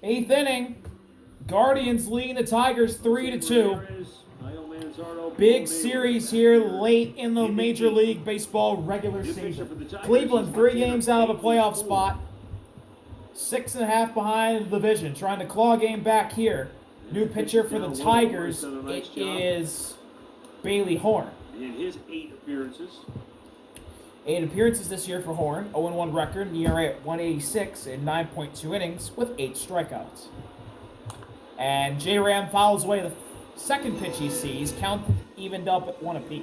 Eighth inning. Guardians leading the Tigers 3-2. Big series here late in the Major League Baseball regular season. Cleveland 3 games out of a playoff spot. 6.5 behind the division. Trying to claw a game back here. New pitcher for the Tigers. It is Bailey Horn. In his 8 appearances. 8 appearances this year for Horn. 0-1 record. And ERA at 186 in 9.2 innings with 8 strikeouts. And J-Ram fouls away the second pitch he sees. Count evened up at 1 apiece.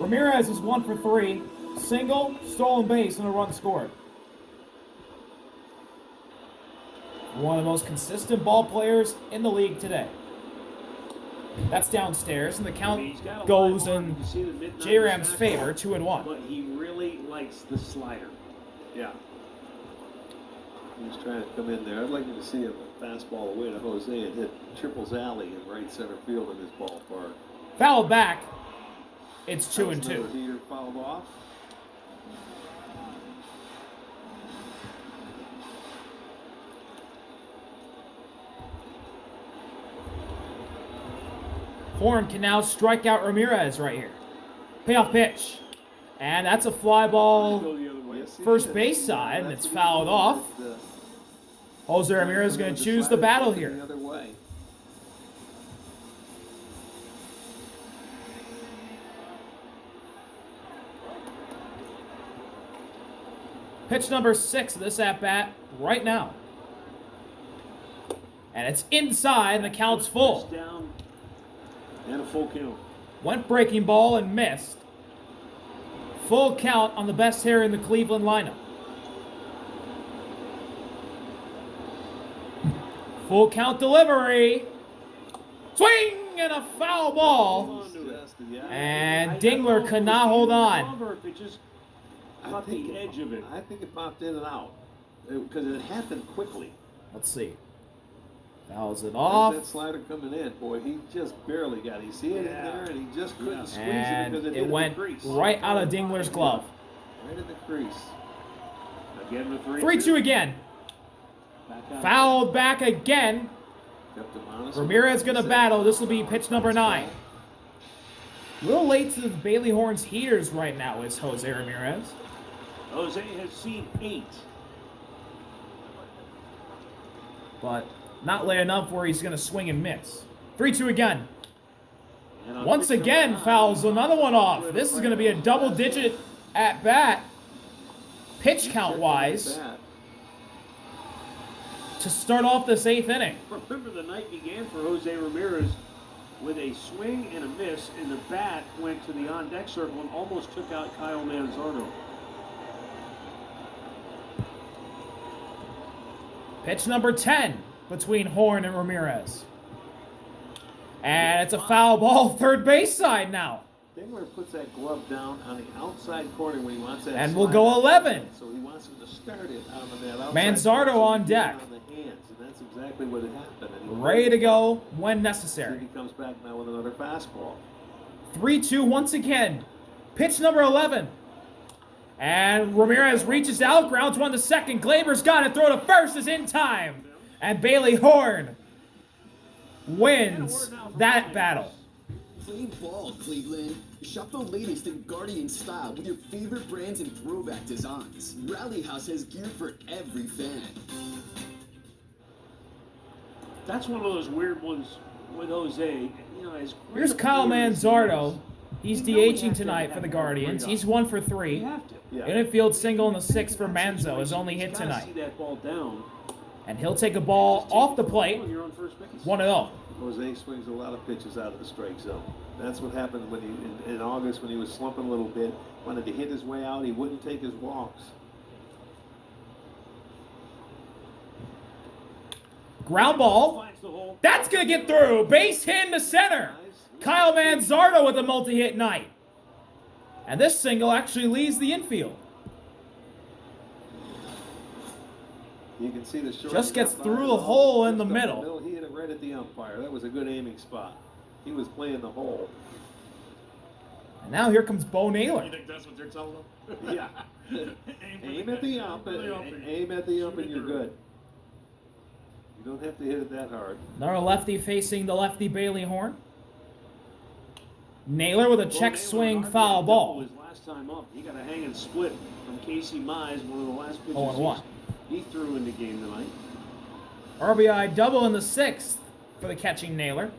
Ramirez is 1 for 3. Single, stolen base, and a run scored. One of the most consistent ball players in the league today. That's downstairs, and the count goes in J-Ram's favor, 2-1. But he really likes the slider. Yeah. He's trying to come in there. I'd like to see a fastball away to Jose and hit Triple's alley in right center field in this ballpark. Fouled back. It's 2-2. Heater fouled off. Horn can now strike out Ramirez right here. Payoff pitch. And that's a fly ball first base side, and it's fouled off. Jose Ramirez is going to choose the battle here. Pitch number 6 of this at-bat right now. And it's inside, and the count's full. And a full count. Went breaking ball and missed. Full count on the best hitter in the Cleveland lineup. Full count delivery. Swing and a foul ball. And Dingler could not hold on. Caught the edge of it. I think it popped in and out because it happened quickly. Let's see. Fouls it off. That slider coming in, boy, he just barely got it. You see it in there, and he just couldn't squeeze and it because it went right out of Dingler's glove. Right in the crease. Again the 3-2 again. Fouled back again. Ramirez going to battle. This will be pitch number 9. A little late to the Bailey Horn's heaters right now is Jose Ramirez. Jose has seen 8. But not late enough where he's going to swing and miss. 3-2 again. Once again, fouls another one off. This is going to be a double-digit at-bat, pitch count-wise, to start off this 8th inning. Remember, the night began for Jose Ramirez with a swing and a miss, and the bat went to the on-deck circle and almost took out Kyle Manzardo. Pitch number 10 between Horn and Ramirez. And it's a foul ball, third base side now. Dingler puts that glove down on the outside corner when he wants that. And we'll go 11. So he wants him to start it out of that outside. Manzardo on deck. On the hands, and that's exactly what had happened. Ready to go when necessary. He comes back now with another fastball. 3-2 once again. Pitch number 11. And Ramirez reaches out, grounds one to second. Glaber's got it. Throw to first is in time. And Bailey Horn wins that battle. Play ball, Cleveland. Shop the latest in Guardian style with your favorite brands and throwback designs. Rally House has gear for every fan. That's one of those weird ones with Jose. Here's Kyle Manzardo. He's DHing tonight for the Guardians. He's 1 for 3. Infield single in the 6th for Manzo, his only hit tonight. And he'll take a ball off the plate. 1-0. Jose swings a lot of pitches out of the strike zone. That's what happened when he in August when he was slumping a little bit. Wanted to hit his way out. He wouldn't take his walks. Ground ball. That's going to get through. Base hit to center. Kyle Manzardo with a multi-hit night. And this single actually leaves the infield. You can see the short just gets through the hole in the middle. He hit it right at the umpire. That was a good aiming spot. He was playing the hole. And now here comes Bo You Naylor. think that's what they're telling them? Yeah. Aim at the ump, aim at the ump, and you're good. You don't have to hit it that hard. Another lefty facing the lefty Bailey Horn. Naylor with a check Naylor, swing RBI foul double ball. His last time up, he got a hanging split from Casey Mize, one of the last pitches 0-1. he threw in the game tonight. RBI double in the 6th for the catching Naylor.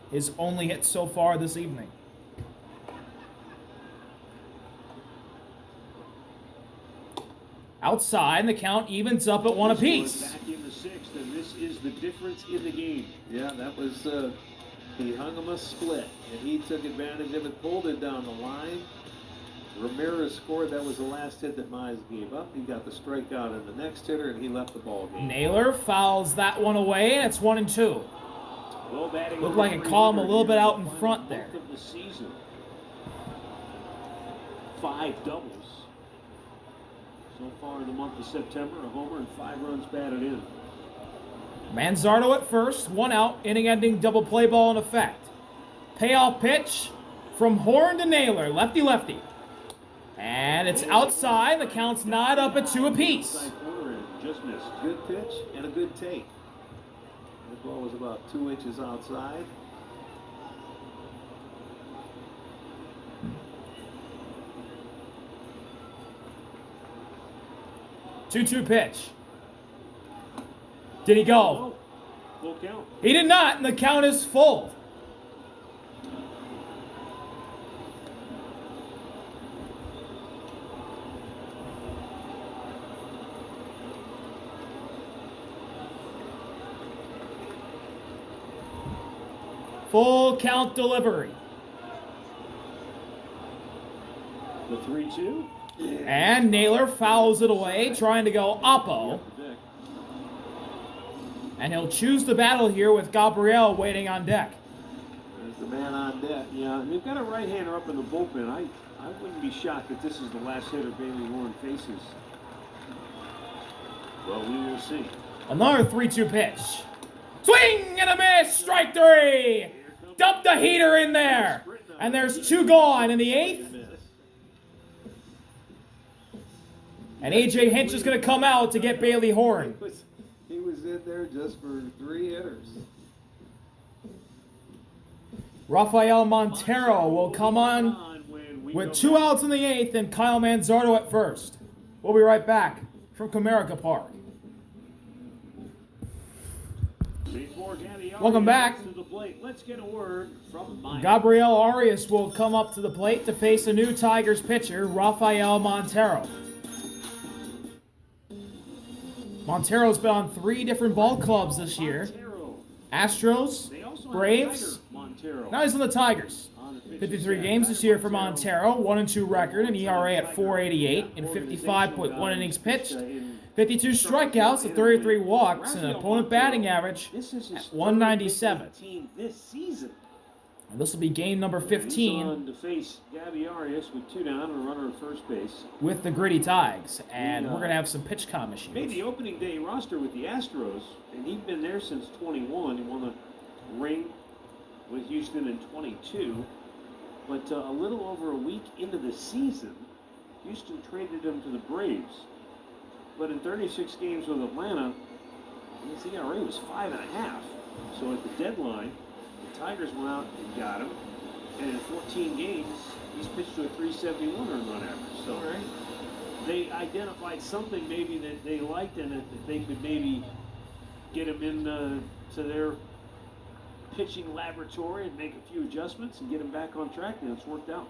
His only hit so far this evening. Outside, and the count evens up at one This apiece. was back in the 6th, and this is the difference in the game. Yeah, that was, he hung him a split, and he took advantage of it, pulled it down the line. Ramirez scored. That was the last hit that Mize gave up. He got the strikeout in the next hitter, and he left the ball game. Naylor fouls that one away, and it's 1-2. Well, batting Looked like it caught him a little bit out in front there. Of the season. 5 doubles. So far in the month of September, a homer and 5 runs batted in. Manzardo at first, 1 out, inning-ending double play ball in effect. Payoff pitch from Horn to Naylor, lefty-lefty. And it's outside, the count's not up at 2 apiece. Outside corner and just missed. Good pitch and a good take. That ball was about 2 inches outside. Two-two pitch. Did he go? Oh, full count. He did not, and the count is full. Full count delivery. The 3-2. And Naylor fouls it away, trying to go oppo. And he'll choose the battle here with Gabriel waiting on deck. There's the man on deck. Yeah, and they've got a right-hander up in the bullpen. I wouldn't be shocked if this is the last hitter Bailey Horn faces. Well, we will see. Another 3-2 pitch. Swing and a miss, strike 3. Dump the heater in there. And there's 2 gone in the 8th. And A.J. Hinch is going to come out to get Bailey Horn. He was in there just for 3 hitters. Rafael Montero will come on with 2 outs in the 8th and Kyle Manzardo at first. We'll be right back from Comerica Park. Welcome back. To the plate. Let's get a word from Mike. Gabriel Arias will come up to the plate to face a new Tigers pitcher, Rafael Montero. Montero's been on 3 different ball clubs this year. Astros, Braves. Now he's on the Tigers. 53 games this year for Montero, 1-2 record, an ERA at 4.88 in 55.1 innings pitched, 52 strikeouts, 33 walks, and an opponent batting average at 197. This season. And this will be game number He's 15 on to face Gabby Arias with 2 down and a runner at first base. with the Gritty Tigers, and we're going to have some pitch com issues. Made the opening day roster with the Astros, and he'd been there since 21. He won a ring with Houston in 22. But a little over a week into the season, Houston traded him to the Braves. But in 36 games with Atlanta, his ERA was 5.5. So at the deadline, the Tigers went out and got him. And in 14 games, he's pitched to a 371 run average. So they identified something maybe that they liked in it, that they could maybe get him in to their pitching laboratory and make a few adjustments and get him back on track, and it's worked out.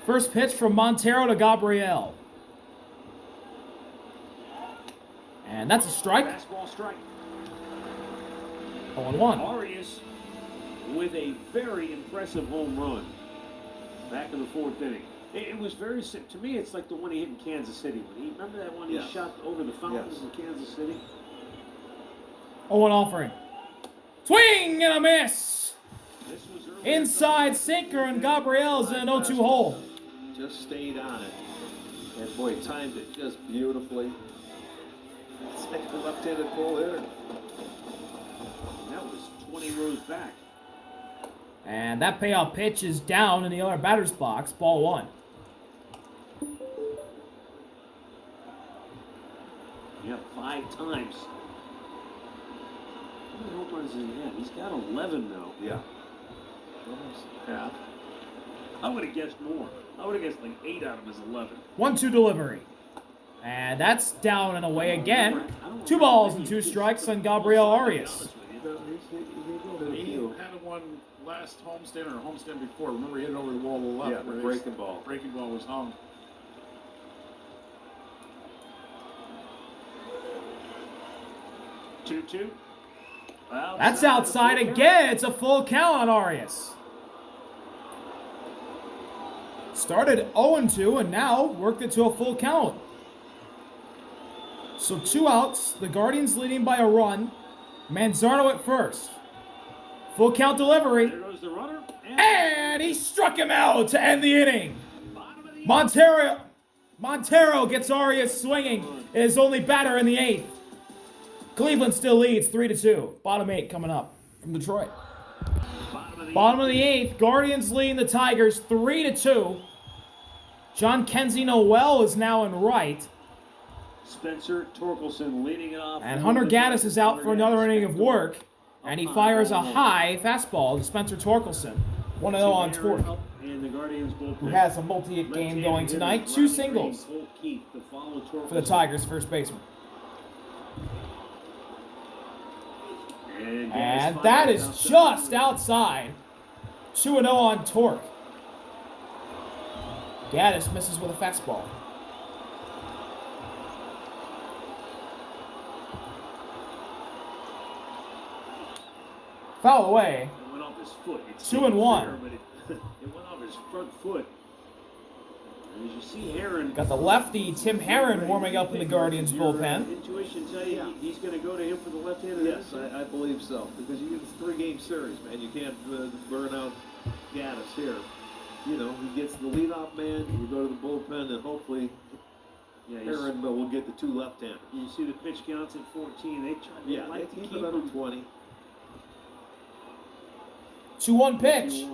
First pitch from Montero to Gabriel. And that's a strike. Fastball strike. 0-1. Arias with a very impressive home run back in the 4th inning. It was very sick. To me, it's like the one he hit in Kansas City. Remember that one he shot over the fountains in Kansas City? 0-1 offering. Swing and a miss. This was early Inside sinker, and Gabriel's in an 0-2 hole. Just stayed on it. And boy, timed it just beautifully. It's like a left-handed pull hitter. That was 20 rows back. And that payoff pitch is down in the other batter's box. Ball 1. Yeah, 5 times. How many home runs does he have? He's got 11 now. Yeah. Almost half. I would have guessed more. I would have guessed like 8 out of his 11. 1-2 delivery. And that's down and away again. 2 balls and 2 strikes on Gabriel Arias. He had one last homestand or homestand before. Remember, he hit it over the wall to the left. Yeah, where the they- breaking ball. Breaking ball was hung. Two. That's outside again. It's a full count on Arias. Started 0-2 and now worked it to a full count. So 2 outs. The Guardians leading by a run. Manzardo at first. Full count delivery. There goes the runner. And he struck him out to end the inning. Bottom of the Montero gets Arias swinging. His only batter in the 8th. Cleveland still leads 3-2. Bottom 8 coming up from Detroit. Bottom of the 8th. Guardians leading the Tigers 3-2. John Kenzie Noel is now in right. Spencer Torkelson leading it off. And Hunter Gaddis is out for another inning of work. And he fires a high fastball to Spencer Torkelson. 1-0 on Torque, And the Guardians who has a multi-hit game going tonight. 2 singles for the Tigers first baseman. And that is just outside. 2-0 on Torque. Gaddis misses with a fastball. Foul away. It went off his foot. It's 2-1. fair, but it went off his front foot. And as you see Herron. Got the lefty Tim Herron warming up in the Guardians bullpen. Intuition tell you he's going to go to him for the left-handed. Yes, I believe so. Because you get a 3-game series, man. You can't burn out Gaddis here. You know, he gets the leadoff man, you go to the bullpen, and hopefully Herron will get the 2 left-handers. You see the pitch counts at 14. They Yeah, like they to keep keep it under him. 20. 2-1 pitch.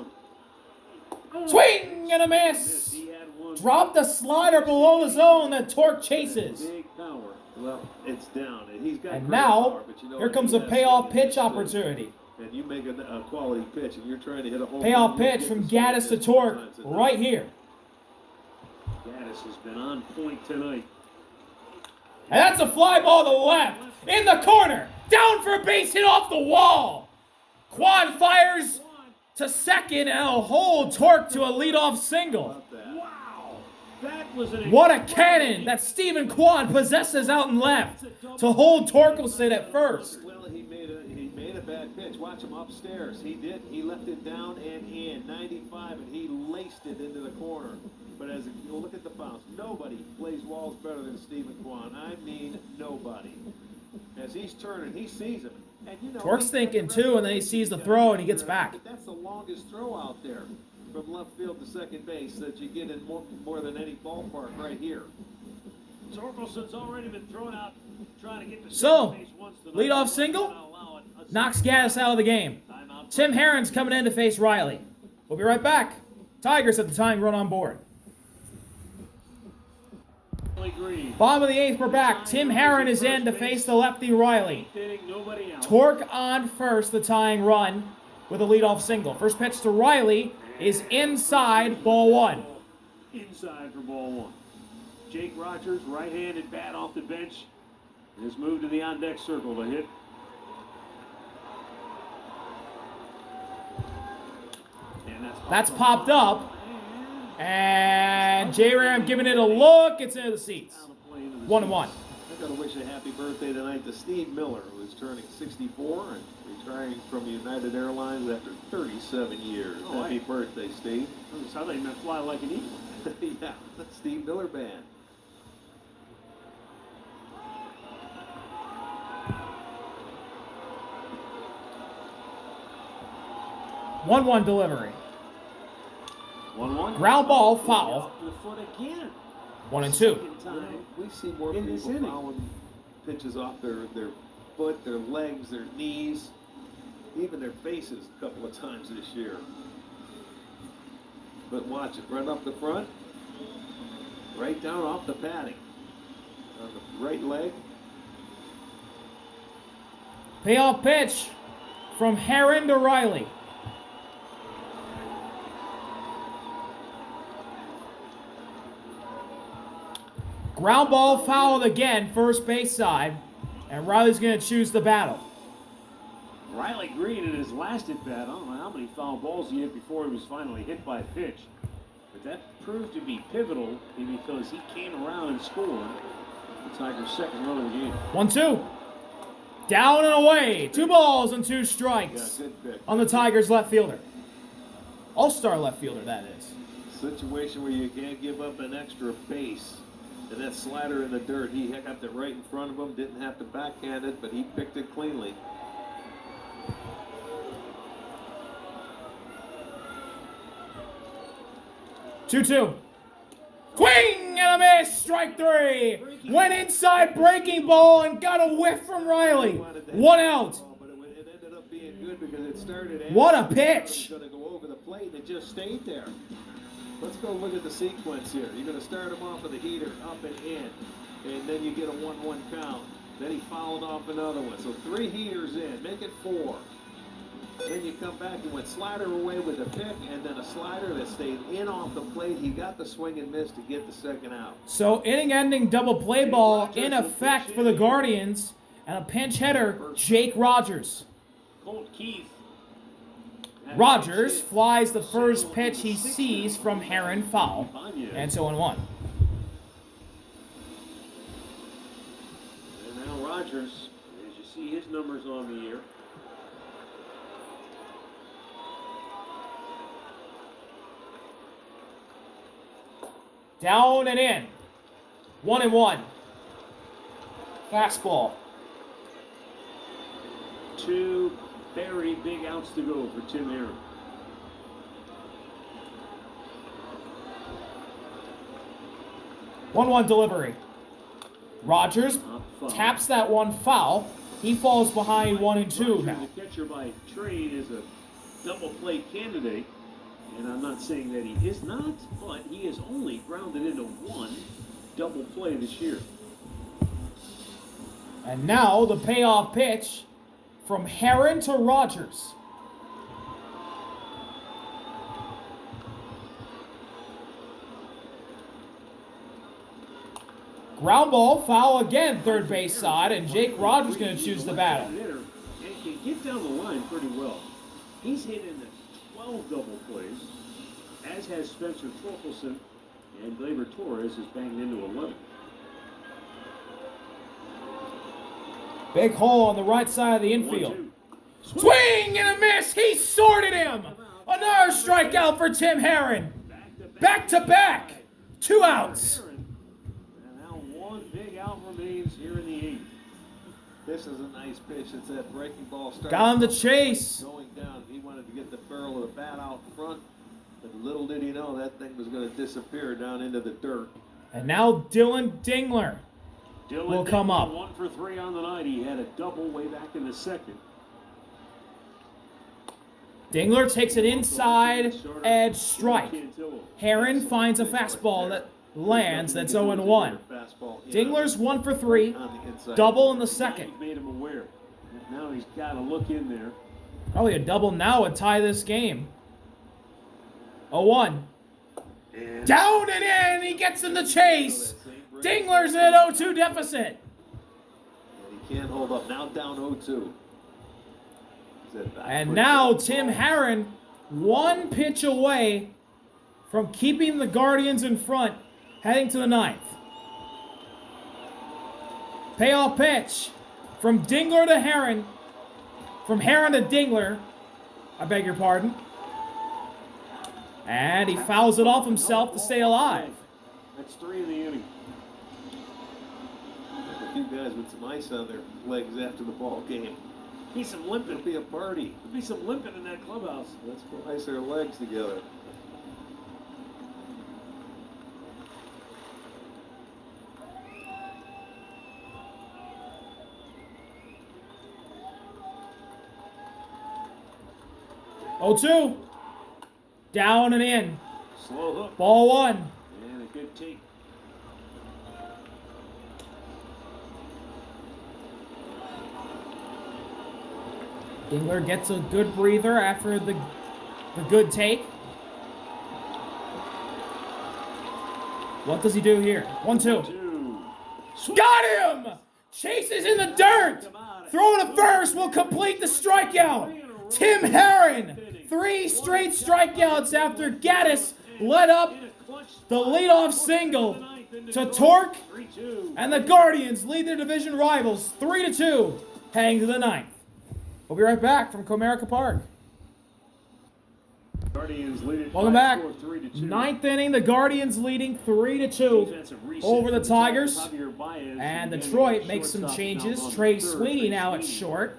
2-1. Swing and a miss. He had one. Dropped the slider below the zone that Torque chases. Big power. Well, it's down, and he's got And great now, power, but you know here what? comes He a has payoff something pitch that's, opportunity. And you make a quality pitch, and you're trying to hit a home Payoff run, you pitch get from the swing Gaddis to distance Torque sometimes, and right here. Gaddis has been on point tonight. And that's a fly ball to the left. In the corner. Down for a base hit off the wall. Quan fires to second and it'll hold Torque to a leadoff single. About that. Wow. That was an What a cannon that Stephen Quan possesses out and left to hold Torkelson at first. Well, he made a bad pitch. Watch him upstairs. He did. He left it down and in 95, and he laced it into the corner. But as you look at the bounce, nobody plays walls better than Stephen Quan. I mean, nobody. As he's turning, he sees him. And you know, Torque's thinking too, and then he sees the throw and he gets back. But that's the longest throw out there from left field to second base that you get in more than any ballpark right here. Torkelson's already been thrown out trying to get to So, second base once tonight. leadoff single? Knocks Gaddis out of the game. Tim Herron's coming in to face Riley. We'll be right back. Tigers at the time run on board. Green. Bottom of the 8th, we're back. Tim Herron is in to face the lefty Riley. Nobody out. Torque on first, the tying run with a leadoff single. First pitch to Riley is inside, ball 1. Inside for ball 1. Jake Rogers, right-handed bat off the bench, has moved to the on-deck circle to hit. And That's popped up. And J-Ram giving it a look. It's into the seats. 1-1. I gotta wish a happy birthday tonight to Steve Miller, who is turning 64 and retiring from United Airlines after 37 years. Oh, Happy hey. birthday, Steve. That's how they meant fly like an eagle. Yeah, Steve Miller Band. One delivery. 1-1. Ground ball, foul. Off the foot again. 1-2. Second time. We see more In this people inning. fouling pitches off their foot, their legs, their knees. even their faces a couple of times this year. But watch it, run up the front, right down off the padding, on the right leg. Payoff pitch from Herron to Riley. Ground ball fouled again, first base side, and Riley's going to choose the battle. Riley Green in his last at bat, I don't know how many foul balls he hit before he was finally hit by a pitch. But that proved to be pivotal because he came around and scored the Tigers' second run of the game. 1-2. Down and away. 2 balls and 2 strikes Yeah, good pick. on the Tigers' left fielder. All-star left fielder, that is. Situation where you can't give up an extra base. And that slider in the dirt, he got it right in front of him, didn't have to backhand it, but he picked it cleanly. Two. Swing and a miss. Strike 3. Went inside, breaking ball, and got a whiff from Riley. 1 out. But it ended up being good because it started. What a pitch. Going to go over the plate and it just stayed there. Let's go look at the sequence here. You're going to start him off with a heater up and in, and then you get a 1-1 count. Then he fouled off another one. So 3 heaters in, make it 4. Then you come back and went slider away with a pick, and then a slider that stayed in off the plate. He got the swing and miss to get the second out. So inning-ending double play ball in effect for the Guardians, and a pinch hitter, Jake Rogers. Colt Keith. Rogers flies the first pitch he sees from Herron foul, and so 1-1. And now Rogers, as you see his numbers on the year. Down and in. 1-1. Fastball. 2 very big outs to go for Tim Herron. One delivery. Rogers taps that one foul. He falls behind 1-2 now. The catcher by trade is a double play candidate, and I'm not saying that he is not, but he has only grounded into 1 double play this year. And now the payoff pitch from Herron to Rogers. Ground ball, foul again, third base side, and Jake Rogers going to choose the battle. And can get down the line pretty well. He's hit in the 12 double plays, as has Spencer Torkelson, and Gleyber Torres has banged into 11. Big hole on the right side of the infield. 1-2. Swing and a miss. He sorted him. Another strikeout for Tim Herron. Back to back. 2 outs. And now 1 big out remains here in the 8th. This is a nice pitch. It's that breaking ball. Got him to chase. Going down. He wanted to get the barrel of the bat out front. But little did he know that thing was going to disappear down into the dirt. And now Dylan Dingler will come up. 1 for 3 on the night. He had a double way back in the second. Dingler takes an inside edge strike. Herron finds a fastball that lands. That's 0-1. Dingler's 1 for 3. Double in the second. Made him aware. Now he's got to look in there. Probably a double now would tie this game. 0-1. Down and in. He gets in the chase. Dingler's in an 0-2 deficit. And he can't hold up. Now down 0-2. And now Tim Herron, 1 pitch away from keeping the Guardians in front, heading to the 9th. Payoff pitch from Dingler to Herron. From Herron to Dingler. I beg your pardon. And he fouls it off himself to stay alive. That's 3 in the inning. A few guys with some ice on their legs after the ball game. Be some limping. It'll be a party. There'll be some limping in that clubhouse. Let's go ice their legs together. 0-2. Down and in. Slow hook. Ball 1. And a good take. Dingler gets a good breather after the good take. What does he do here? 1-2. Got him! Chases in the dirt. Throwing to first will complete the strikeout. Tim Herron. 3 straight strikeouts after Gaddis led up the leadoff single to Torque. And the Guardians lead their division rivals 3-2 heading to the 9th. We'll be right back from Comerica Park. Guardians lead it. Welcome back. 3-2. 9th inning, the Guardians leading 3-2 over the Tigers. And Detroit makes some changes. Trey Sweeney now at short.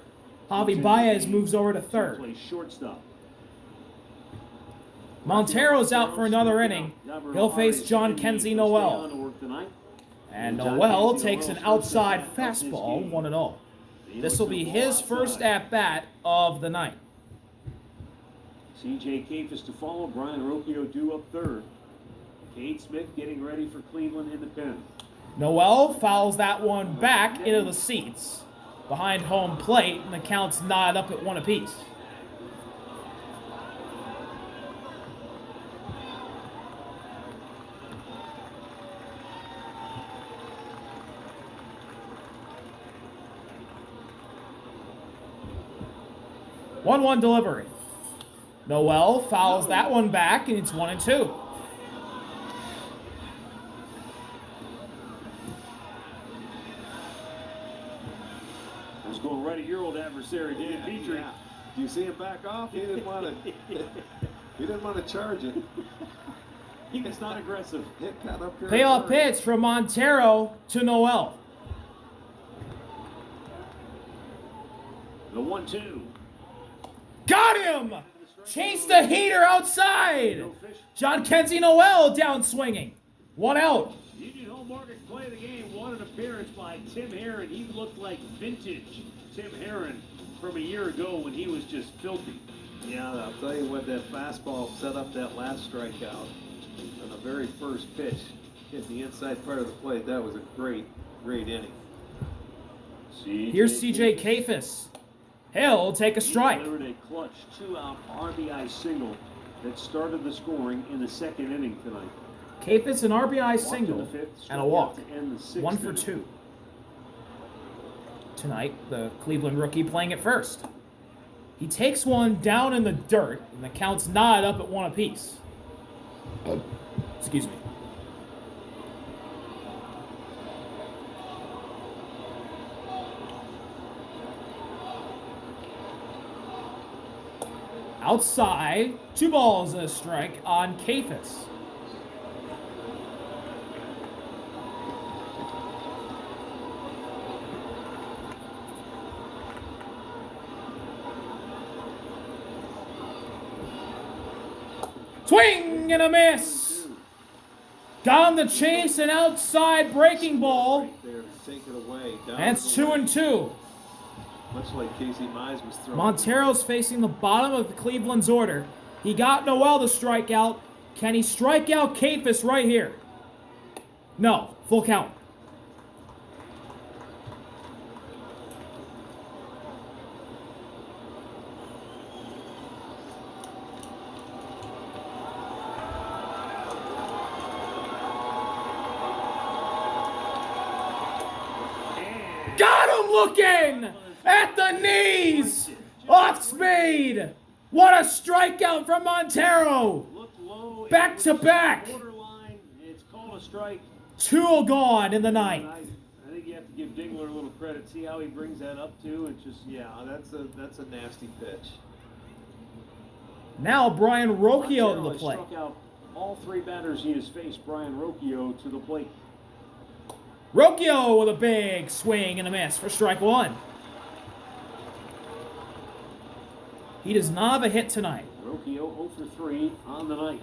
Javi Baez moves over to third. Montero's out for another inning. He'll face John Kenzie Noel. And Noel takes an outside fastball, 1-0. This will be his first at-bat of the night. C.J. Kafis to follow. Brian Rocchio due up third. Cade Smith getting ready for Cleveland in the pen. Noel fouls that one back into the seats behind home plate, and the count's knotted up at 1 apiece. One delivery. Noel fouls that one back, and it's 1-2. It's going right at your old adversary, Dan Petrie. Yeah. Do you see him back off? He didn't want to. He didn't want to charge it. He was not aggressive. Hit cut up here. Payoff pitch from Montero to Noel. The 1-2. Got him! Chase the heater outside. John Kenzie Noel down swinging. 1 out. Union Home Mortgage play of the game. Won an appearance by Tim Herron. He looked like vintage Tim Herron from a year ago when he was just filthy. Yeah, I'll tell you what, that fastball set up that last strikeout on the very first pitch. Hit the inside part of the plate. That was a great inning. Here's C.J. Kafis. He'll take a strike. Delivered a clutch 2-out RBI single that started the scoring in the second inning tonight. Kafis an RBI single and a walk. 1 for 2. Tonight, the Cleveland rookie playing at first. He takes one down in the dirt, and the count's knotted up at 1 apiece. Excuse me. Outside, 2 balls and a strike on Kafis. Swing and a miss. Down the chase, an outside breaking ball. Right there, take it away. And it's 2-2. Much like Casey Mize was throwing. Montero's facing the bottom of the Cleveland's order. He got Noel to strike out. Can he strike out Kafis right here? No. Full count. Got him looking at the knees. Off speed. What a strikeout from Montero. Back to back. Borderline. It's called a strike. 2 gone in the ninth. I think you have to give Dingler a little credit. See how he brings that up too. It's just Yeah, that's a nasty pitch. Now Brian Rocchio to Montero the plate. struck out all 3 batters he has faced. Brian Rocchio to the plate. Rocchio with a big swing and a miss for strike 1. He does not have a hit tonight. Rocchio 0 for 3 on the night.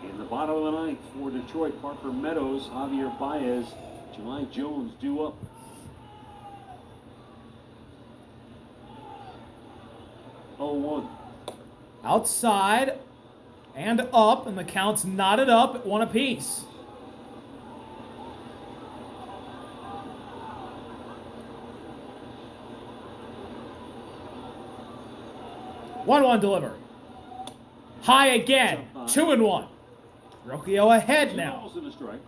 In the bottom of the ninth for Detroit, Parker Meadows, Javier Baez, July Jones due up. 0-1. Outside and up, and the count's knotted up at 1 apiece. One delivery. High again. 2-1. Rocchio ahead 2 now. balls and a strike.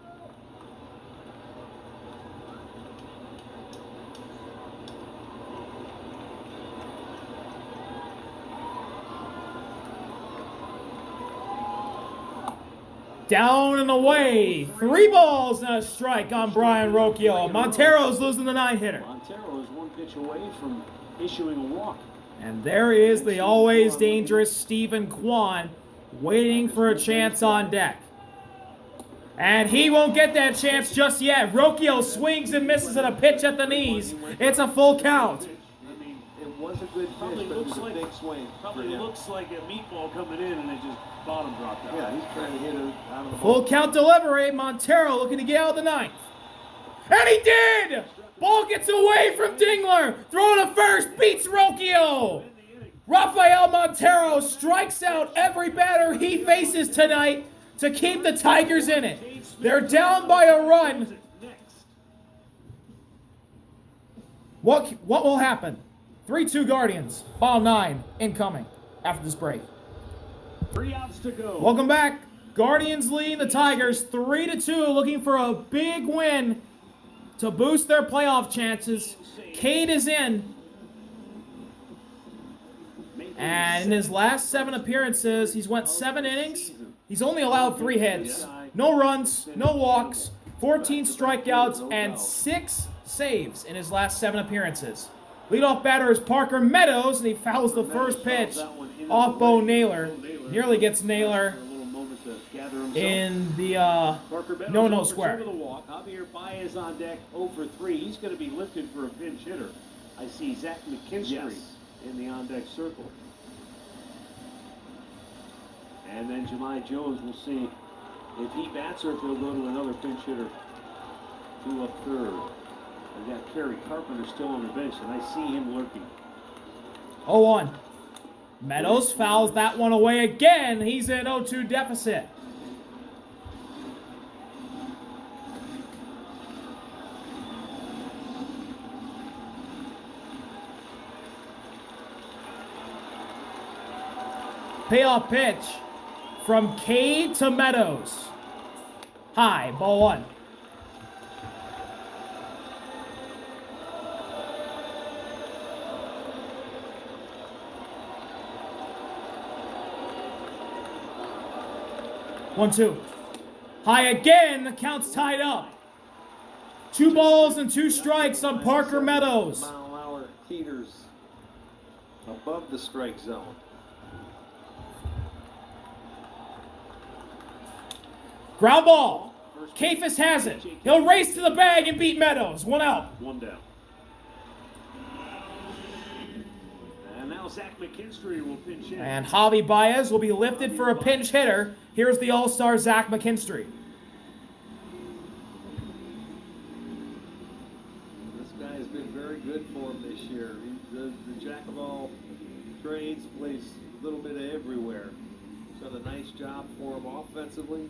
Down and away. 3 balls and a strike on Brian Rocchio. Montero's losing the 9-hitter. Montero is 1 pitch away from issuing a walk. And there is the always dangerous Stephen Kwan waiting for a chance on deck. And he won't get that chance just yet. Rocchio swings and misses at a pitch at the knees. It's a full count. I mean, it was a good pitch, Probably but it was looks a like- big swing. Probably for him. looks like a meatball coming in and it just bottom dropped out. Yeah, he's trying to hit it out of the Full ball. count delivery. Montero looking to get out of the 9th. And he did! Ball gets away from Dingler. Throw to first. Beats Rocchio. Rafael Montero strikes out every batter he faces tonight to keep the Tigers in it. They're down by a run. Next. What will happen? 3-2 Guardians. Bottom 9 incoming after this break. 3 outs to go. Welcome back. Guardians leading the Tigers 3-2, looking for a big win to boost their playoff chances. Cade is in. And in his last 7 appearances, he's went 7 innings. He's only allowed 3 hits. No runs, no walks, 14 strikeouts, and 6 saves in his last 7 appearances. Leadoff batter is Parker Meadows, and he fouls the first pitch off Bo Naylor. Nearly gets Naylor A little moment to gather himself. in the Parker Meadows no offers square. over the walk. Javier Baez on deck 0 for 3. He's going to be lifted for a pinch hitter. I see Zach McKinstry in the on-deck circle. And then Jemai Jones, we'll see if he bats or if he'll go to another pinch hitter to up third. We got Kerry Carpenter still on the bench, and I see him lurking. 0-1. Meadows fouls that one away again. He's in 0-2 deficit. Payoff pitch from Cade to Meadows. High, ball 1. One, 2. High again. The count's tied up. 2 balls and 2 strikes on Parker Meadows. Mile-an-hour heaters above the strike zone. Ground ball. Kafis has it. He'll race to the bag and beat Meadows. 1 out. 1 down. And now Zach McKinstry will pinch in. And Javi Baez will be lifted for a pinch hitter. Here's the All-Star Zach McKinstry. This guy has been very good for him this year. He's the jack of all trades, plays a little bit of everywhere. He's done a nice job for him offensively.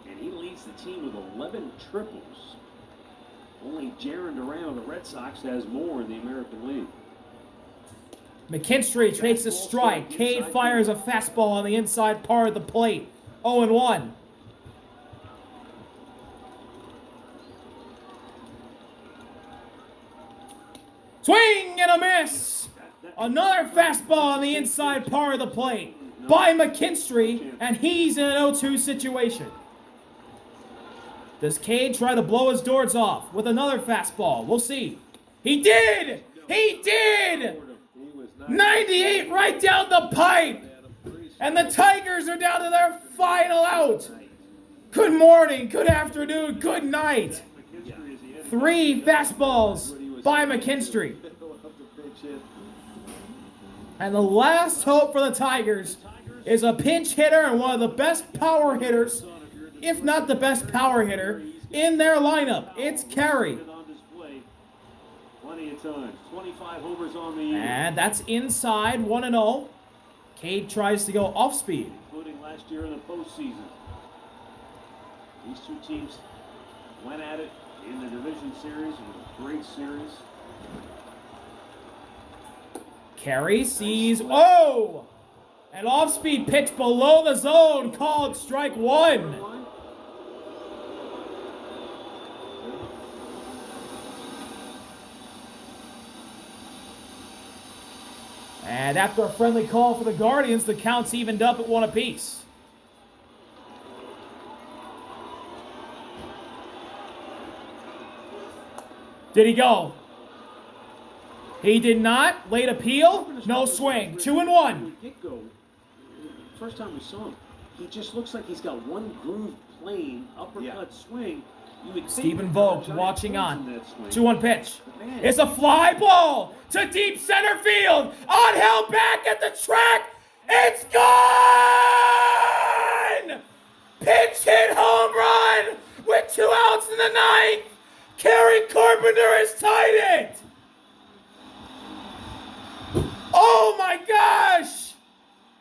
And he leads the team with 11 triples. Only Jaron Duran of the Red Sox has more in the American League. McKinstry takes a strike. Cade fires a fastball on the inside part of the plate. 0-1. Swing and a miss. Another fastball on the inside part of the plate by McKinstry, and he's in an 0-2 situation. Does Cade try to blow his doors off with another fastball? We'll see. He did! He did! He was 98 right down the pipe! And the Tigers are down to their final out. Good morning, good afternoon, good night. 3 fastballs by McKinstry. And the last hope for the Tigers is a pinch hitter and one of the best power hitters, if not the best power hitter, in their lineup. It's Carey. times. 25 homers on the year. And that's inside, 1-0. Cade tries to go off speed. Including last year in the postseason. These two teams went at it in the division series. It was a great series. Carey sees, oh! An off-speed pitch below the zone called strike one. And after a friendly call for the Guardians, the count's evened up at 1 apiece. Did he go? He did not. Late appeal. No swing. 2-1. First time we saw him, he just looks like he's got one groove plane, uppercut swing. You would think Stephen that Vogt giant watching planes on. in that swing. 2-1 pitch. But man, It's a fly ball to deep center field. On held back at the track. It's gone! Pitch hit home run with 2 outs in the ninth. Kerry Carpenter has tied it. Oh my gosh!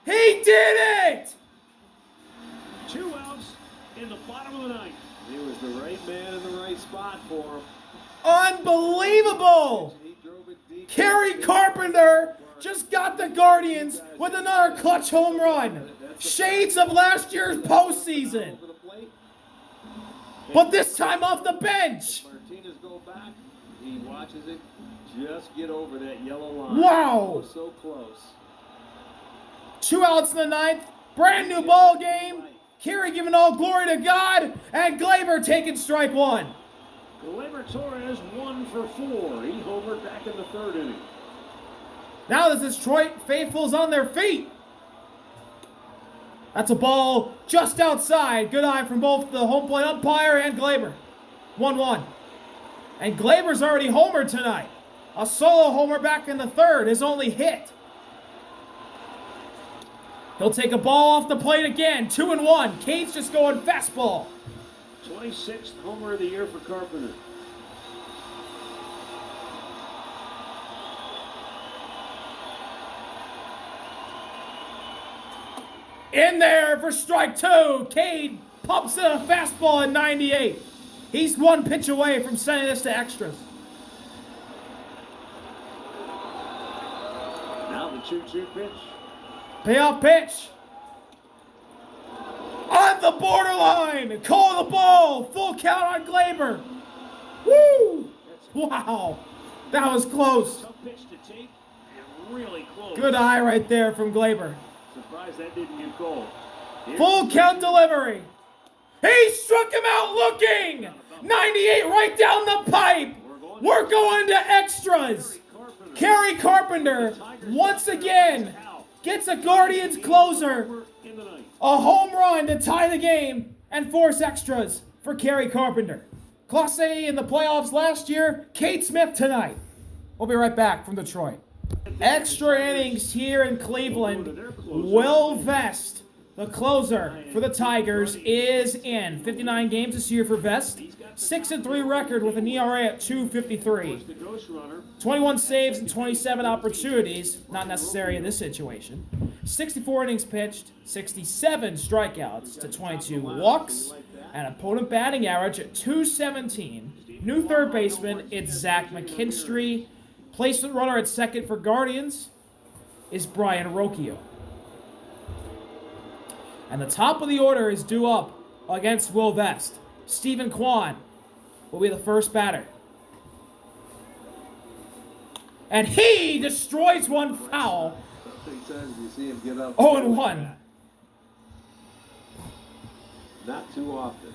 He did it! 2 outs in the bottom of the ninth. He was the right man in the right spot for him. Unbelievable! He drove it deep. Kerry Carpenter just got the Guardians with another clutch home run. Shades of last year's postseason. Over the plate. But this time off the bench. Martinez go back. He watches it just get over that yellow line. Wow. Oh, so close. 2 outs in the ninth. Brand new ball game. Kerry giving all glory to God. And Glaber taking strike one. Gleyber Torres 1 for 4. He homered back in the 3rd inning. Now the Detroit faithfuls on their feet. That's a ball just outside. Good eye from both the home plate umpire and Glaber. 1-1. And Glaber's already homered tonight. A solo homer back in the 3rd, his only hit. He'll take a ball off the plate again. 2-1. Cade's just going fastball. 26th homer of the year for Carpenter. In there for strike 2. Cade pumps in a fastball at 98. He's 1 pitch away from sending this to extras. Now the 2-2 pitch. Payoff pitch. On the borderline. Call the ball. Full count on Glaber. Woo! Wow. That was close. Tough pitch to take and really close. Good eye right there from Glaber. Surprised that didn't get called. Here's Full count delivery. He struck him out looking. 98 right down the pipe. We're going to extras. Kerry Carpenter once again gets a Guardians closer. A home run to tie the game and force extras for Kerry Carpenter. Class A in the playoffs last year, Cade Smith tonight. We'll be right back from Detroit. Extra innings here in Cleveland. Will Vest, the closer for the Tigers, is in. 59 games this year for Vest. 6-3 record with an ERA at 2.53. 21 saves and 27 opportunities, not necessary in this situation. 64 innings pitched, 67 strikeouts to 22 walks, and opponent batting average at 217. New third baseman, it's Zach McKinstry. Placement runner at second for Guardians is Brian Rocchio. And the top of the order is due up against Will Vest. Stephen Kwan will be the first batter. And he destroys one foul. How many times do you see him get up? 0-1. Not too often.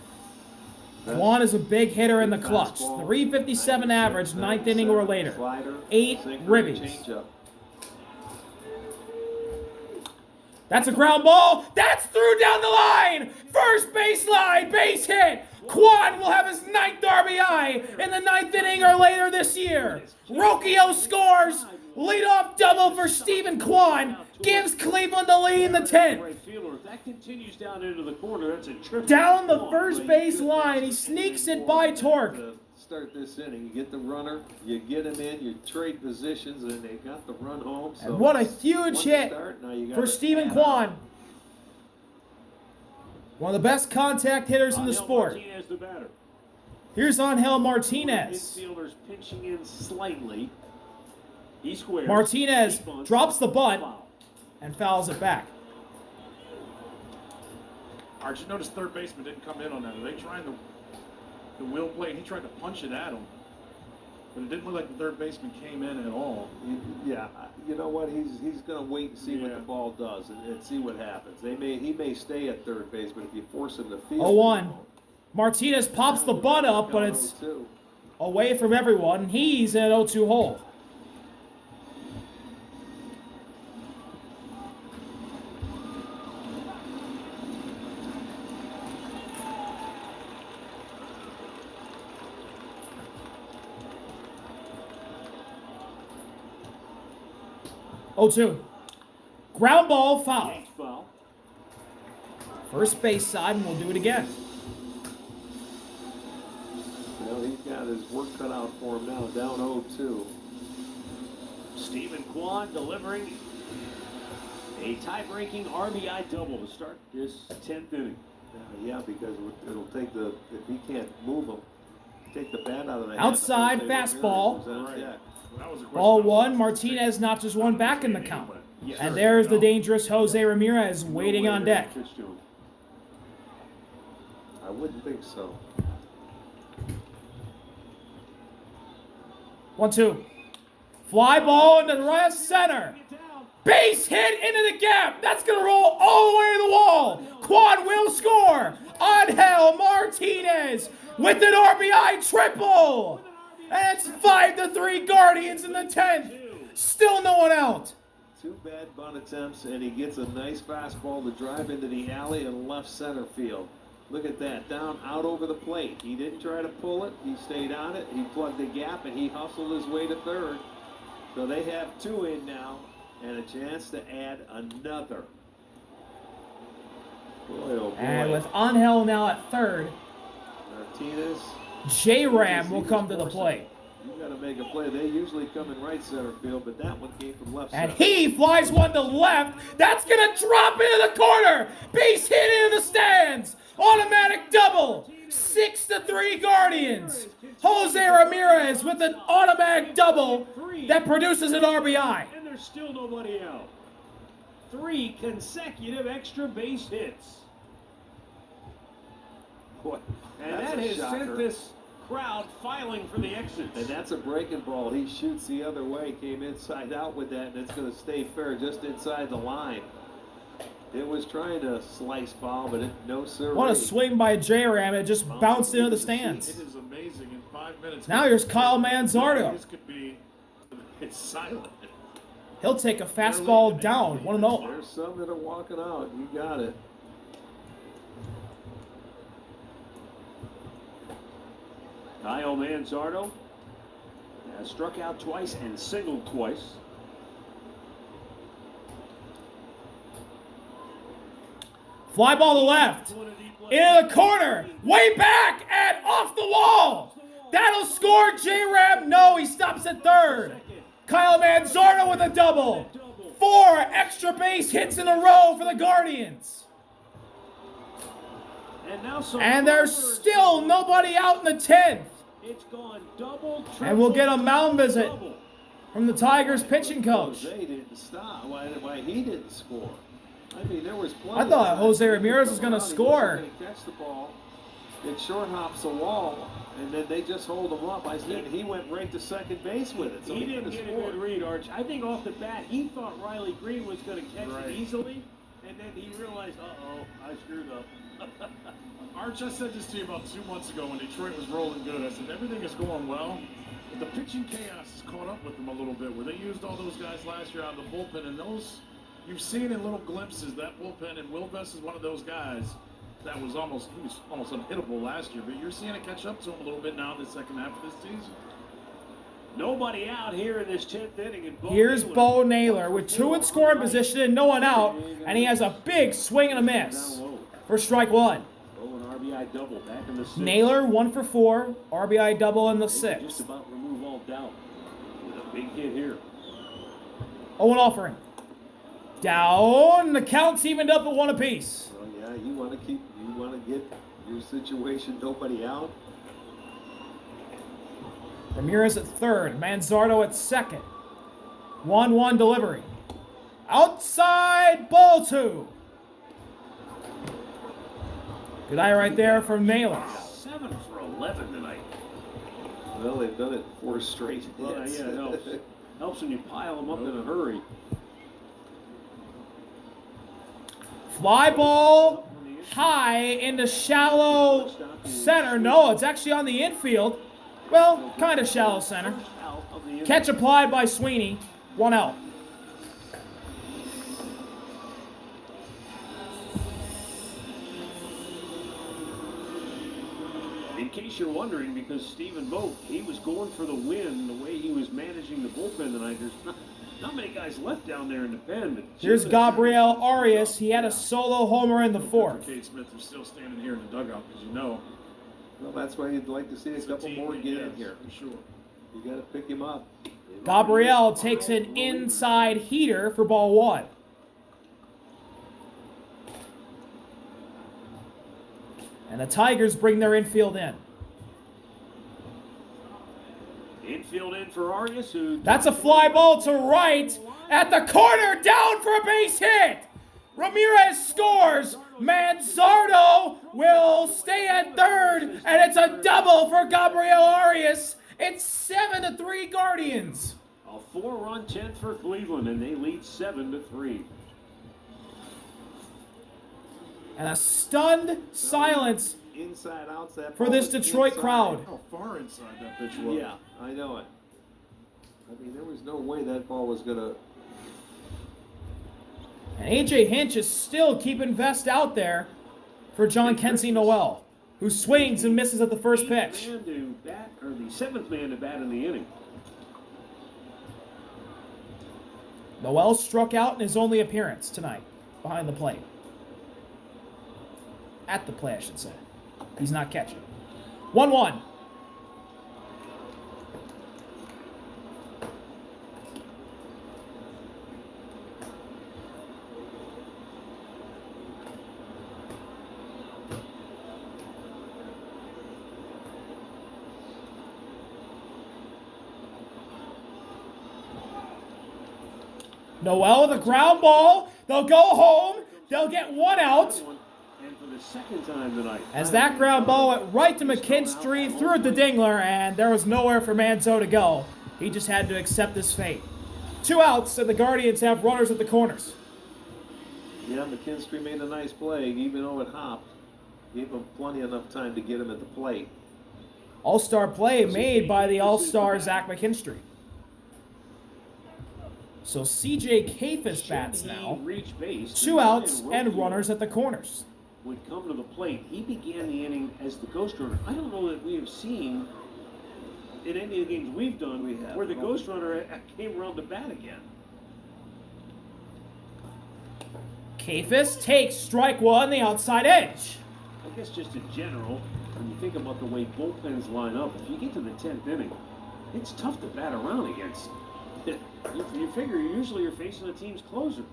Kwan is a big hitter in the clutch. 357 average, ninth inning or later. 8 ribbies. That's a ground ball. That's through down the line. First baseline, base hit. Kwan will have his 9th RBI in the 9th inning or later this year. Rocchio scores. Leadoff double for Stephen Kwan. Gives Cleveland the lead in the 10th. If that continues down into the corner, that's a triple. Down the first base line, he sneaks it by Torque. start this inning. You get the runner, you get him in, you trade positions, and they got the run home. So And what a huge hit for Stephen Kwan. One of the best contact hitters in the sport. Martinez, the batter. Here's Angel Martinez. Infielders pinching in slightly. He squares. Martinez He bunts. drops the bunt Foul. and fouls it back. Arch, you notice third baseman didn't come in on that. Are they trying the wheel play? And he tried to punch it at him. But it didn't look like the third baseman came in at all. Yeah, you know what? He's going to wait and see what the ball does and see what happens. He may stay at third base, but if you force him to field. 0-1. Martinez pops the bunt up, but it's away from everyone. He's in an 0-2 hole. Oh, 2. Ground ball, foul. Foul. First base side, and we'll do it again. Well, he's got his work cut out for him now, down 0-2. Stephen Kwan delivering a tie-breaking RBI double to start this 10th inning. Yeah, because it'll take if he can't move him, take the bat out of the hand. Outside fastball. That was a question. Ball 1. Martinez notches one back in the count. Yes, And sir. there's the dangerous Jose Ramirez waiting on deck. Pitch to him. I wouldn't think so. 1-2. Fly ball into the right center. Base hit into the gap. That's going to roll all the way to the wall. Kwan will score. Angel Martinez with an RBI triple. And it's 5-3 Guardians in the 10th. Still no one out. 2 bad bunt attempts, and he gets a nice fastball to drive into the alley in left center field. Look at that, down, out over the plate. He didn't try to pull it. He stayed on it. He plugged the gap, and he hustled his way to third. So they have 2 in now, and a chance to add another. Boy, oh boy. And with Angel now at third, Martinez. J-Ram will come to the plate. You got to make a play. They usually come in right center field, but that one came from left And center. he flies one to left. That's going to drop into the corner. Base hit into the stands. Automatic double. 6-3 Guardians. Jose Ramirez with an automatic double that produces an RBI. And there's still nobody out. 3 consecutive extra base hits. Boy, And that's that a has shocker. sent this crowd filing for the exits. And that's a breaking ball. He shoots the other way, came inside out with that, and it's going to stay fair just inside the line. It was trying to slice foul, but no sir. What a swing by J-Ram. It just bounced into the It stands. is amazing. In 5 minutes. Now here's Kyle Manzardo. This could be. It's silent. He'll take a fastball down. 1-0. There's some that are walking out. You got it. Kyle Manzardo has struck out twice and singled twice. Fly ball to left. Into the corner. Way back and off the wall. That'll score J-Ram. No, he stops at third. Kyle Manzardo with a double. 4 extra base hits in a row for the Guardians. And there's still nobody out in the 10th. It's gone double, triple, And we'll get a mound visit double. from the Tigers pitching coach. Jose didn't stop. Why he didn't score? I mean, there was plenty. I thought of Jose time. Ramirez was going to He wasn't score. gonna catch the ball. It short hops the wall, and then they just hold him up. I said he went right to second base with it. So He didn't could've get a scored. good read, Arch. I think off the bat, he thought Riley Green was going to catch Right. it easily, and then he realized, uh-oh, I screwed up. Arch, I said this to you about 2 months ago when Detroit was rolling good. I said everything is going well, but the pitching chaos has caught up with them a little bit. Where they used all those guys last year out of the bullpen, and those you've seen in little glimpses that bullpen. And Will Vest is one of those guys that was almost unhittable last year. But you're seeing it catch up to him a little bit now in the second half of this season. Nobody out here in this 10th inning. And Here's Naylor. Bo Naylor with 2 in scoring position and no one out. And he has a big swing and a miss Down low. for strike 1. Oh, an RBI RBI double back in the 6th. Naylor 1 for 4, RBI double in the Just 6th. about remove all doubt with a big hit here. Owen offering. Down. The count's evened up at 1 apiece. Well, yeah, you want to get your situation nobody out. Ramirez at 3rd. Manzardo at 2nd. 1-1 delivery. Outside ball 2. Good eye right there from Naylor. 7 for 11 tonight. Well, they've done it 4 straight. Well, hits. yeah, it helps. Helps when you pile them up in a hurry. Fly ball high into shallow center. No, it's actually on the infield. Well, kind of shallow center. First out of the inning. Catch applied by Sweeney. 1 out. In case you're wondering, because Stephen Vogt, he was going for the win the way he was managing the bullpen tonight. There's not many guys left down there in the pen. But Here's Gabriel Arias. He had a solo homer in the 4th. Cade Smith is still standing here in the dugout, as you know. Well, that's why you'd like to see a couple more get in here. For sure. You got to pick him up. Gabriel takes an inside heater for ball 1. And the Tigers bring their infield in. Infield in for Arias, who... That's a fly ball to right at the corner, down for a base hit. Ramirez scores. Manzardo will stay at 3rd, and it's a double for Gabriel Arias. It's 7-3 Guardians. A 4-run 10th for Cleveland, and they lead 7-3. And a stunned silence Inside, outside. for this Detroit crowd. How far inside that pitch was. Yeah, I know it. I mean, there was no way that ball was going to... And A.J. Hinch is still keeping Vest out there for John Kensey Noel, who swings and misses at the first pitch. Man to bat, or the 7th man to bat in the inning. Noel struck out in his only appearance tonight behind the plate. At the plate, I should say. He's not catching. 1-1. Noel with a ground ball. They'll go home. They'll get 1 out. And for the 2nd time tonight. As that ground ball went right to McKinstry, threw it to Dingler, and there was nowhere for Manzo to go. He just had to accept his fate. 2 outs, and the Guardians have runners at the corners. Yeah, McKinstry made a nice play, even though it hopped. Gave him plenty enough time to get him at the plate. All-star play made by the all-star Zach McKinstry. So C.J. Kafis bats now. Reach base. 2 outs and runners at the corners. Would come to the plate. He began the inning as the ghost runner. I don't know that we have seen in any of the games we've done where the ghost runner came around to bat again. Kafis takes strike 1, the outside edge. I guess just in general, when you think about the way bullpens line up, if you get to the 10th inning, it's tough to bat around against. You figure usually you're facing a team's closer.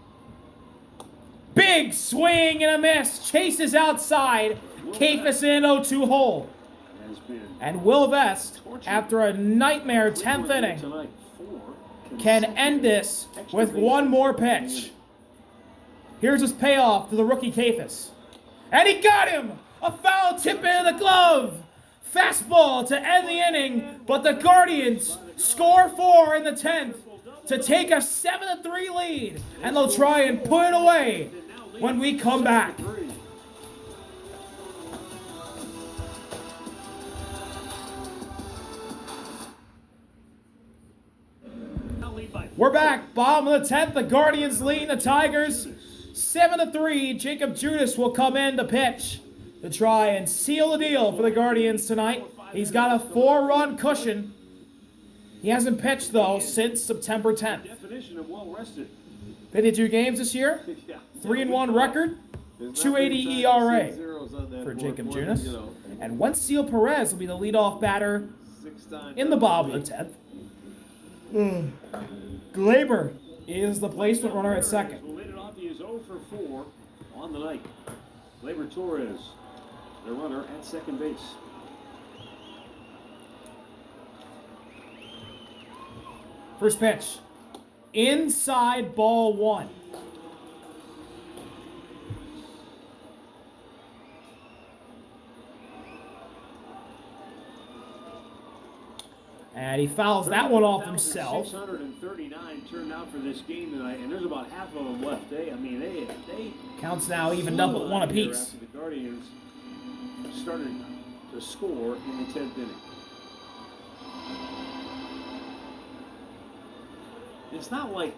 Big swing and a miss. Chases outside. Kafis in 0-2 hole. Has been And Will Vest, after a nightmare 10th inning, tonight, can end this with 1 more pitch. Here's his payoff to the rookie Kafis. And he got him! A foul tip into the glove! Fastball to end the inning, but the Guardians score 4 in the 10th to take a 7-3 lead, and they'll try and put it away when we come back. We're back. Bottom of the 10th. The Guardians lead the Tigers 7-3. Jacob Judas will come in to pitch to try and seal the deal for the Guardians tonight. He's got a 4-run cushion. He hasn't pitched, though, since September 10th. Definition of well rested. 52 games this year, 3-1 record, 2.80 ERA. Zeros on that for more Jacob fun, Junis. you know, And Wenzel Perez will be the leadoff batter 6 times in the bottom of the 10th. Glaber is the placement runner at second. Will lead it off. He is 0 for 4 on the night. Gleyber Torres, the runner at second base. First pitch. Inside, ball 1. And he fouls that one off himself. 639 turned out for this game tonight, and there's about half of them left. They Counts now evened up at 1 apiece. after the Guardians started to score in the 10th inning. It's not like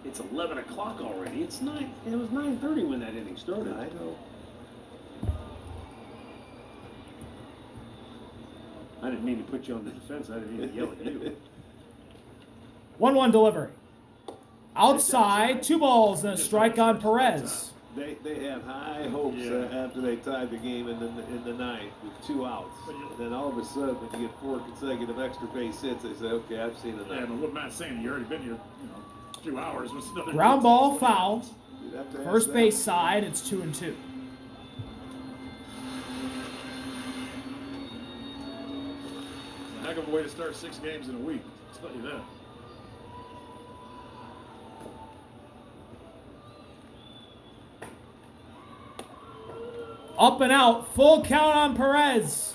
it's 11 o'clock already. It's 9. It was 9:30 when that inning started. I know. I didn't mean to put you on the defense. I didn't mean to yell at you. 1-1 delivery. Outside, 2 balls and a strike on Perez. They had high hopes after they tied the game in the ninth with 2 outs. And then all of a sudden, when you get 4 consecutive extra base hits, they say, "Okay, I've seen enough." Yeah, but what Matt's saying, you already been here, a few hours. What's another Ground ball, foul. You'd have to ask First them. base side, it's 2-2. A heck of a way to start 6 games in a week. I'll tell you that. Up and out, full count on Perez.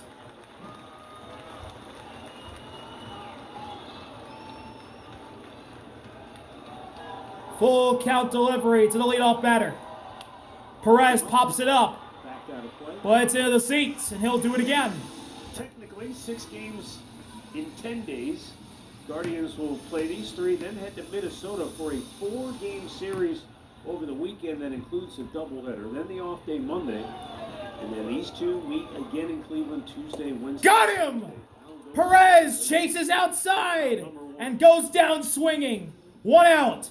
Full count delivery to the leadoff batter. Perez pops it up, Back out of play. but it's into the seats, and he'll do it again. Technically, 6 games in 10 days. Guardians will play these 3, then head to Minnesota for a 4-game series over the weekend that includes a doubleheader. Then the off day Monday, and then these 2 meet again in Cleveland Tuesday, Wednesday. Got him! Perez chases outside and goes down swinging. 1 out.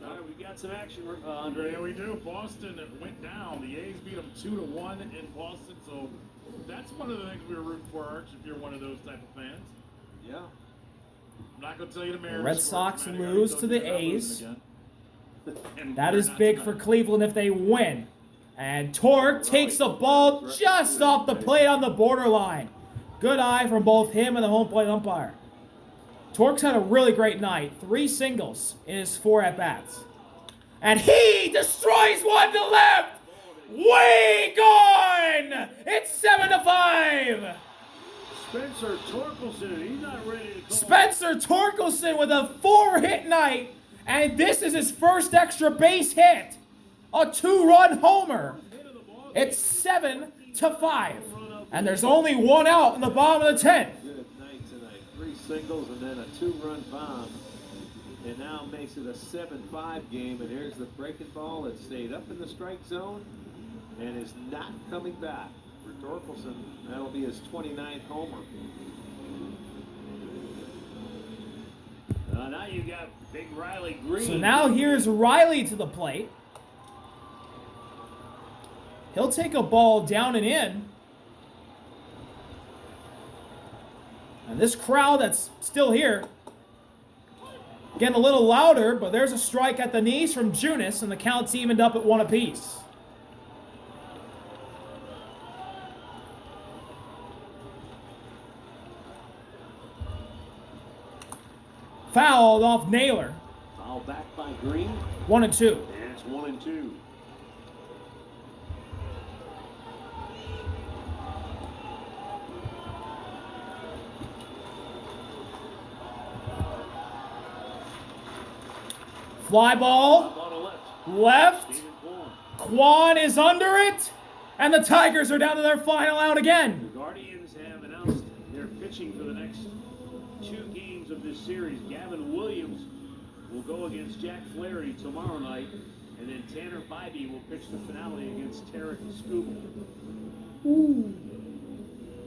All right, we got some action, Andre. Yeah, we do. Boston went down. The A's beat them 2-1 in Boston. So that's one of the things we were rooting for, Arch, if you're one of those type of fans. Yeah. I'm not going to tell you the Mariners. Red scored. Sox Matty lose already to told the you they're not losing A's. again. And That they're is not big tonight. for Cleveland if they win. And Torque takes the ball just off the plate on the borderline. Good eye from both him and the home plate umpire. Torque's had a really great night. 3 singles in his 4 at-bats. And he destroys one to left! Way gone! It's 7-5! Spencer Torkelson, he's not ready to call. Spencer Torkelson with a 4-hit night, and this is his first extra base hit. A 2-run homer. It's 7-5. And there's only 1 out in the bottom of the 10th. Good night tonight. 3 singles and then a 2-run bomb. And now makes it a 7-5 game. And here's the breaking ball. It stayed up in the strike zone and is not coming back. For Torkelson, that'll be his 29th homer. Now you got Big Riley Green. So now here's Riley to the plate. He'll take a ball down and in. And this crowd that's still here, getting a little louder, but there's a strike at the knees from Junis, and the count's evened up at 1 apiece. Fouled off Naylor. Foul back by Green. 1-2. And it's 1-2. Fly ball. Ball to left. Left. David Bourne. Quan is under it. And the Tigers are down to their final out again. The Guardians have announced their pitching for the next 2 games of this series. Gavin Williams will go against Jack Flaherty tomorrow night, and then Tanner Bybee will pitch the finale against Tarek Skubal.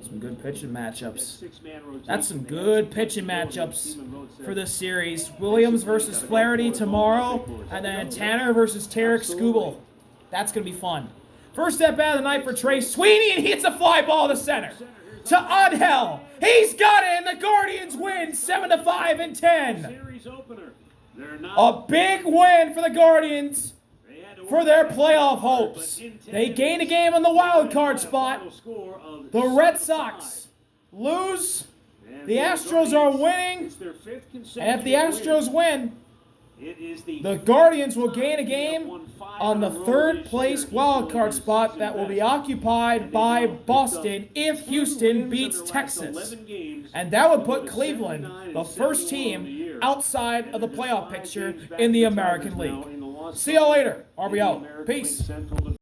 Some good pitching matchups. 6-man rotation. That's some good pitching matchups for this series. Williams versus Flaherty tomorrow, and then Tanner versus Tarek Skubal. That's going to be fun. First step out of the night for Trey Sweeney, and he hits a fly ball to center. To Angel. He's got it, and the Guardians win 7-5 and 10. Series opener. They're not A big win for the Guardians for their playoff hopes. They gain a game on the wild card spot. The Red Sox lose. The Astros are winning. It's their fifth And if the consecutive Astros win, it is the Guardians will gain a game on the third place wild card spot that will be occupied by Boston if Houston beats Texas. And that would put Cleveland, the first team outside of the playoff picture in the American League. See y'all later. RBO. Peace.